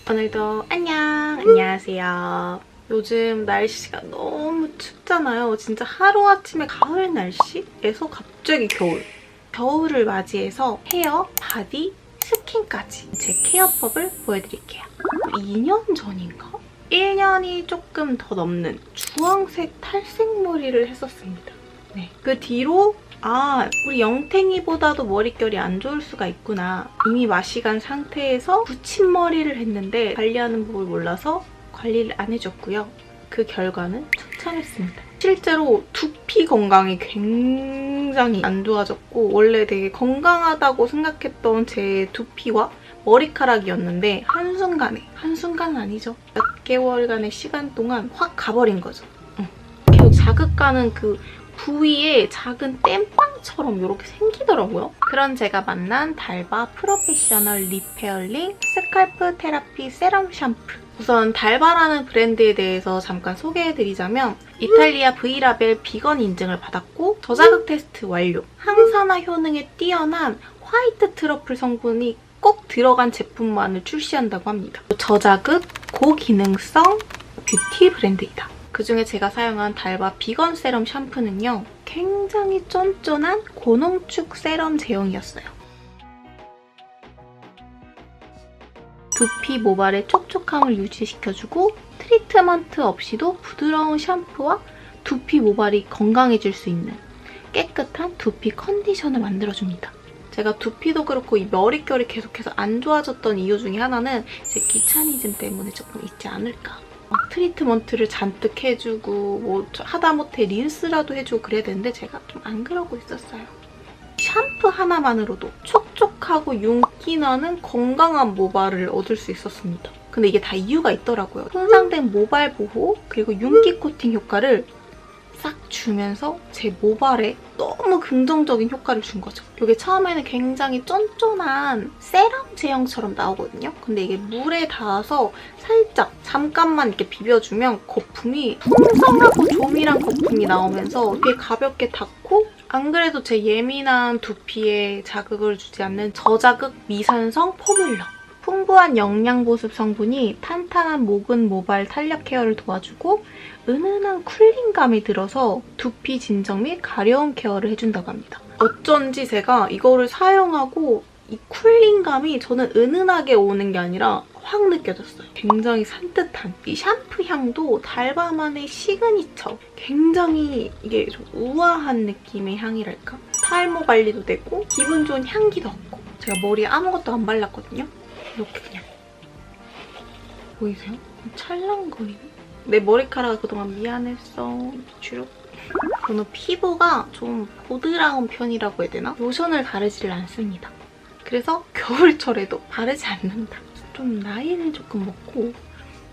오늘도 안녕하세요. 요즘 날씨가 너무 춥잖아요. 진짜 하루아침에 가을 날씨에서 갑자기 겨울을 맞이해서 헤어, 바디, 스킨까지 제 케어법을 보여드릴게요. 2년 전인가? 1년이 조금 더 넘는 주황색 탈색머리를 했었습니다. 네. 그 뒤로 우리 영탱이보다도 머릿결이 안 좋을 수가 있구나. 이미 맛이 간 상태에서 붙임머리를 했는데 관리하는 법을 몰라서 관리를 안 해줬고요. 그 결과는 처참했습니다. 실제로 두피 건강이 굉장히 안 좋아졌고 원래 되게 건강하다고 생각했던 제 두피와 머리카락이었는데 한순간은 아니죠. 몇 개월간의 시간 동안 확 가버린 거죠. 계속 자극가는 그 부위에 작은 땜빵처럼 이렇게 생기더라고요. 그런 제가 만난 달바 프로페셔널 리페어링 스칼프 테라피 세럼 샴푸. 우선 달바라는 브랜드에 대해서 잠깐 소개해드리자면 이탈리아 V라벨 비건 인증을 받았고 저자극 테스트 완료. 항산화 효능에 뛰어난 화이트 트러플 성분이 꼭 들어간 제품만을 출시한다고 합니다. 저자극, 고기능성 뷰티 브랜드이다. 그중에 제가 사용한 달바 비건 세럼 샴푸는요. 굉장히 쫀쫀한 고농축 세럼 제형이었어요. 두피 모발의 촉촉함을 유지시켜주고 트리트먼트 없이도 부드러운 샴푸와 두피 모발이 건강해질 수 있는 깨끗한 두피 컨디션을 만들어줍니다. 제가 두피도 그렇고 이 머릿결이 계속해서 안 좋아졌던 이유 중에 하나는 제 귀차니즘 때문에 조금 있지 않을까. 트리트먼트를 잔뜩 해주고 뭐 하다못해 린스라도 해주고 그래야 되는데 제가 좀 안 그러고 있었어요. 샴푸 하나만으로도 촉촉하고 윤기 나는 건강한 모발을 얻을 수 있었습니다. 근데 이게 다 이유가 있더라고요. 손상된 모발 보호 그리고 윤기 코팅 효과를 싹 주면서 제 모발에 너무 긍정적인 효과를 준 거죠. 이게 처음에는 굉장히 쫀쫀한 세럼 제형처럼 나오거든요. 근데 이게 물에 닿아서 살짝 잠깐만 이렇게 비벼주면 거품이 풍성하고 조밀한 거품이 나오면서 되게 가볍게 닿고 안 그래도 제 예민한 두피에 자극을 주지 않는 저자극 미산성 포뮬러. 풍부한 영양 보습 성분이 탄탄한 모근 모발 탄력 케어를 도와주고 은은한 쿨링감이 들어서 두피 진정 및 가려움 케어를 해준다고 합니다. 어쩐지 제가 이거를 사용하고 이 쿨링감이 저는 은은하게 오는 게 아니라 확 느껴졌어요. 굉장히 산뜻한 이 샴푸 향도 달바만의 시그니처. 굉장히 이게 좀 우아한 느낌의 향이랄까? 탈모 관리도 되고 기분 좋은 향기도 없고 제가 머리에 아무것도 안 발랐거든요. 이렇게 그냥 보이세요? 찰랑거리는? 내 머리카락을 그동안 미안했어. 주룩. 저는 피부가 좀 보드라운 편이라고 해야 되나? 로션을 바르지를 않습니다. 그래서 겨울철에도 바르지 않는다. 좀 나이를 조금 먹고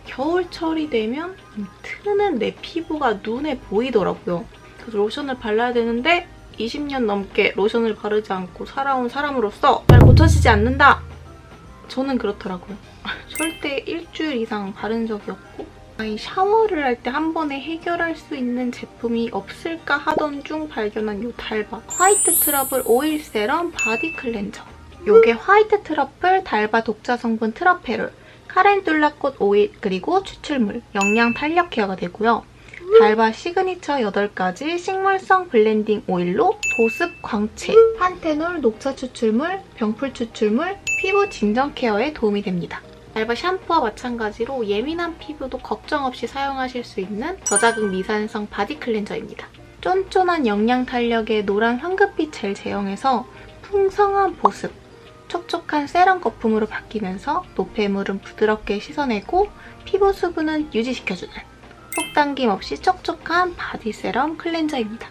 겨울철이 되면 트는 내 피부가 눈에 보이더라고요. 그래서 로션을 발라야 되는데 20년 넘게 로션을 바르지 않고 살아온 사람으로서 잘 고쳐지지 않는다. 저는 그렇더라고요. 절대 일주일 이상 바른 적이 없고 샤워를 할 때 한 번에 해결할 수 있는 제품이 없을까 하던 중 발견한 이 달바 화이트 트러블 오일 세럼 바디 클렌저. 이게 화이트 트러플, 달바 독자 성분 트러페롤, 카렌듈라꽃 오일, 그리고 추출물, 영양 탄력 케어가 되고요. 달바 시그니처 8가지 식물성 블렌딩 오일로 보습, 광채, 판테놀, 녹차 추출물, 병풀 추출물, 피부 진정 케어에 도움이 됩니다. 달바 샴푸와 마찬가지로 예민한 피부도 걱정 없이 사용하실 수 있는 저자극 미산성 바디 클렌저입니다. 쫀쫀한 영양 탄력의 노란 황금빛 젤 제형에서 풍성한 보습, 촉촉한 세럼 거품으로 바뀌면서 노폐물은 부드럽게 씻어내고 피부 수분은 유지시켜주는 속당김 없이 촉촉한 바디 세럼 클렌저입니다.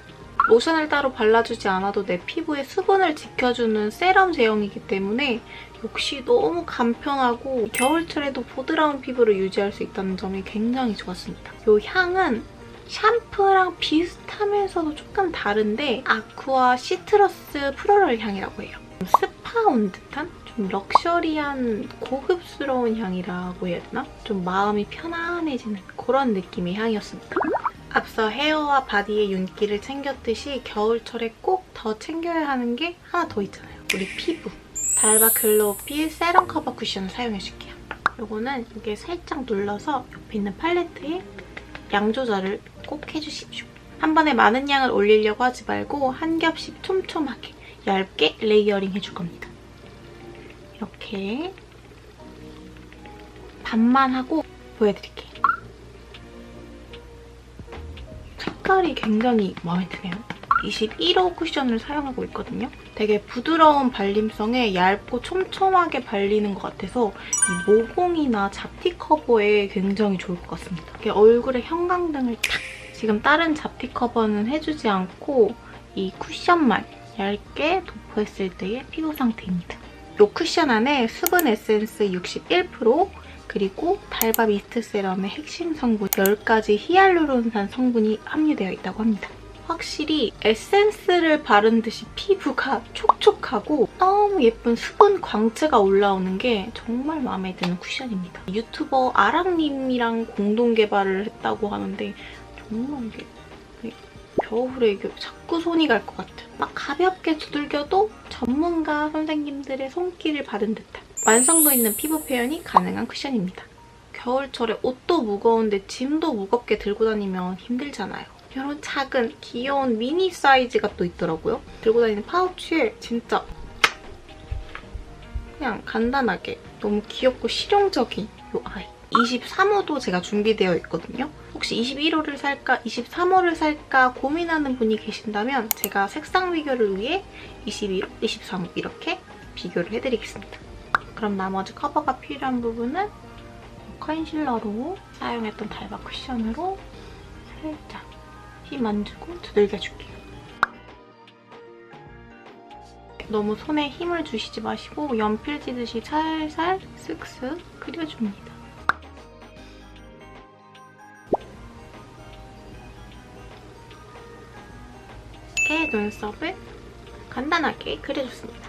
로션을 따로 발라주지 않아도 내 피부의 수분을 지켜주는 세럼 제형이기 때문에 역시 너무 간편하고 겨울철에도 보드라운 피부를 유지할 수 있다는 점이 굉장히 좋았습니다. 이 향은 샴푸랑 비슷하면서도 조금 다른데 아쿠아 시트러스 플로럴 향이라고 해요. 스파 온 듯한? 좀 럭셔리한 고급스러운 향이라고 해야 되나? 좀 마음이 편안해지는 그런 느낌의 향이었습니다. 앞서 헤어와 바디의 윤기를 챙겼듯이 겨울철에 꼭 더 챙겨야 하는 게 하나 더 있잖아요. 우리 피부. 달바 글로우필 세럼 커버 쿠션을 사용해줄게요. 요거는 이게 살짝 눌러서 옆에 있는 팔레트에 양 조절을 꼭 해주십시오. 한 번에 많은 양을 올리려고 하지 말고 한 겹씩 촘촘하게 얇게 레이어링 해줄 겁니다. 이렇게 반만 하고 보여드릴게요. 색깔이 굉장히 마음에 드네요. 21호 쿠션을 사용하고 있거든요. 되게 부드러운 발림성에 얇고 촘촘하게 발리는 것 같아서 이 모공이나 잡티 커버에 굉장히 좋을 것 같습니다. 이렇게 얼굴에 형광등을 탁! 지금 다른 잡티 커버는 해주지 않고 이 쿠션만 얇게 도포했을 때의 피부 상태입니다. 이 쿠션 안에 수분 에센스 61%, 그리고 달바 미스트 세럼의 핵심 성분 10가지 히알루론산 성분이 함유되어 있다고 합니다. 확실히 에센스를 바른 듯이 피부가 촉촉하고 너무 예쁜 수분 광채가 올라오는 게 정말 마음에 드는 쿠션입니다. 유튜버 아랑님이랑 공동 개발을 했다고 하는데 정말 이게 겨울에 이게 자꾸 손이 갈 것 같아요. 막 가볍게 두들겨도 전문가 선생님들의 손길을 받은 듯한 완성도 있는 피부 표현이 가능한 쿠션입니다. 겨울철에 옷도 무거운데 짐도 무겁게 들고 다니면 힘들잖아요. 이런 작은 귀여운 미니 사이즈가 또 있더라고요. 들고 다니는 파우치에 진짜 그냥 간단하게 너무 귀엽고 실용적인 이 아이. 23호도 제가 준비되어 있거든요. 혹시 21호를 살까 23호를 살까 고민하는 분이 계신다면 제가 색상 비교를 위해 21호, 23호 이렇게 비교를 해드리겠습니다. 그럼 나머지 커버가 필요한 부분은 컨실러로 사용했던 달바 쿠션으로 살짝 힘만주고 두들겨줄게요. 너무 손에 힘을 주시지 마시고 연필 지듯이 살살 쓱쓱 그려줍니다. 이렇게 눈썹을 간단하게 그려줬습니다.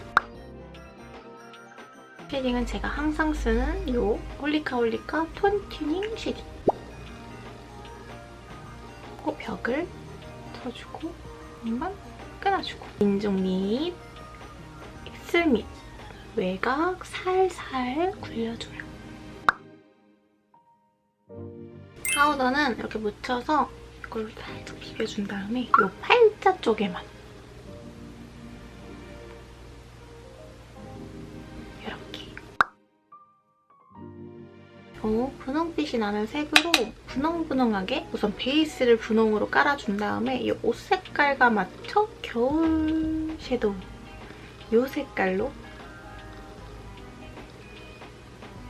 쉐딩은 제가 항상 쓰는 이 홀리카 톤 튜닝 쉐딩. 벽을 쳐주고 한번 끊어주고 인중 밑, 입술 밑, 외곽 살살 굴려줘요. 파우더는 이렇게 묻혀서 이걸 살짝 비벼준 다음에 이 팔자 쪽에만 이렇게 분홍빛이 나는 색으로 분홍분홍하게 우선 베이스를 분홍으로 깔아준 다음에 이 옷 색깔과 맞춰 겨울 섀도우 이 색깔로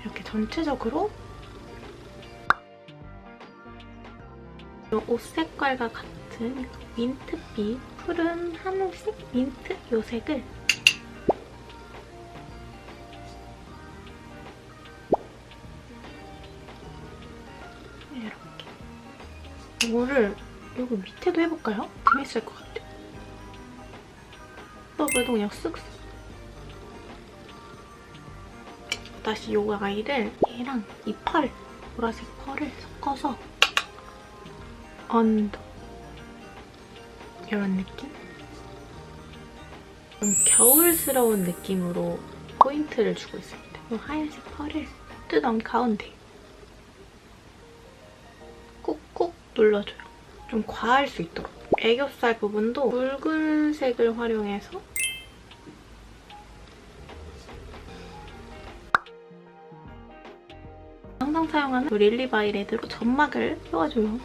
이렇게 전체적으로 이 옷 색깔과 같은 민트빛, 푸른 하늘색 민트 이 색을 이거를 여기 밑에도 해볼까요? 재밌을 것 같아요. 그래도 그냥 쓱쓱. 다시 이 아이를 얘랑 이 펄, 보라색 펄을 섞어서 언더 이런 느낌? 좀 겨울스러운 느낌으로 포인트를 주고 있습니다. 이 하얀색 펄을 뜯은 가운데 꾹꾹 눌러줘요. 좀 과할 수 있도록. 애교살 부분도 붉은색을 활용해서 항상 사용하는 릴리바이레드로 점막을 채워줘요.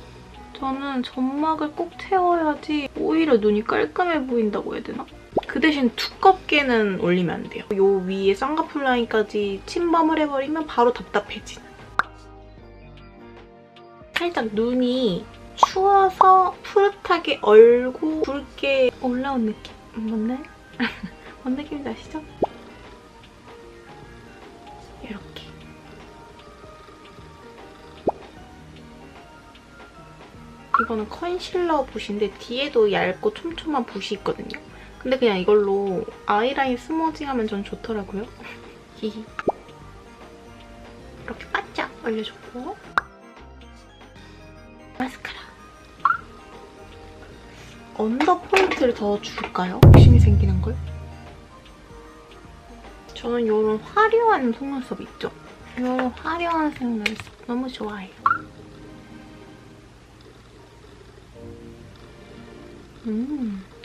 저는 점막을 꼭 채워야지 오히려 눈이 깔끔해 보인다고 해야 되나? 그 대신 두껍게는 올리면 안 돼요. 요 위에 쌍꺼풀 라인까지 침범을 해버리면 바로 답답해지는. 살짝 눈이 추워서 푸릇하게 얼고 붉게 올라온 느낌. 뭔데? 뭔 느낌인지 아시죠? 이렇게. 이거는 컨실러 붓인데 뒤에도 얇고 촘촘한 붓이 있거든요. 근데 그냥 이걸로 아이라인 스머징하면 전 좋더라고요. 히히. 이렇게 바짝 올려줬고 마스카라. 언더 포인트를 더 줄까요? 욕심이 생기는 걸? 저는 이런 화려한 속눈썹 있죠? 이런 화려한 속눈썹 너무 좋아해요.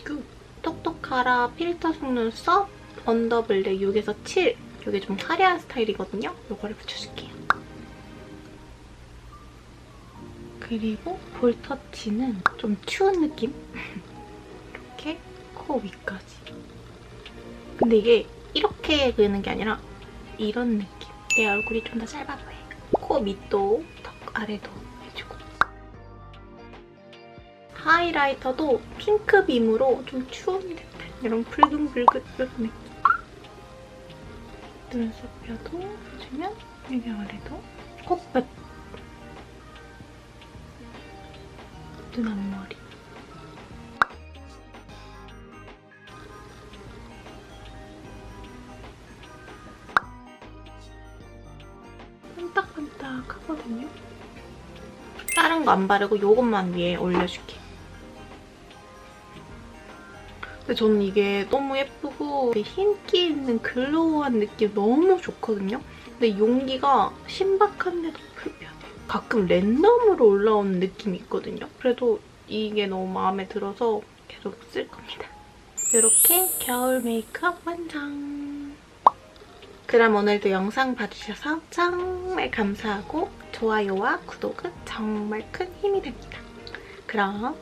굿. 똑똑하라 필터 속눈썹 언더블랙 6에서 7. 이게 좀 화려한 스타일이거든요. 이거를 붙여줄게요. 그리고 볼터치는 좀 추운 느낌? 이렇게 코 위까지. 근데 이게 이렇게 그리는 게 아니라 이런 느낌. 내 얼굴이 좀 더 짧아 보여요. 코 밑도 턱 아래도 해주고. 하이라이터도 핑크빔으로 좀 추운 듯한 이런 붉은붉은 이런 느낌. 눈썹 뼈도 해주면 여기 아래도 코끝 눈 앞머리 반딱반딱하거든요. 다른 거 안 바르고 이것만 위에 올려줄게. 근데 저는 이게 너무 예쁘고 흰기 있는 글로우한 느낌 너무 좋거든요. 근데 용기가 신박한데도 불편해. 가끔 랜덤으로 올라오는 느낌이 있거든요. 그래도 이게 너무 마음에 들어서 계속 쓸 겁니다. 이렇게 겨울 메이크업 완성! 그럼 오늘도 영상 봐주셔서 정말 감사하고 좋아요와 구독은 정말 큰 힘이 됩니다. 그럼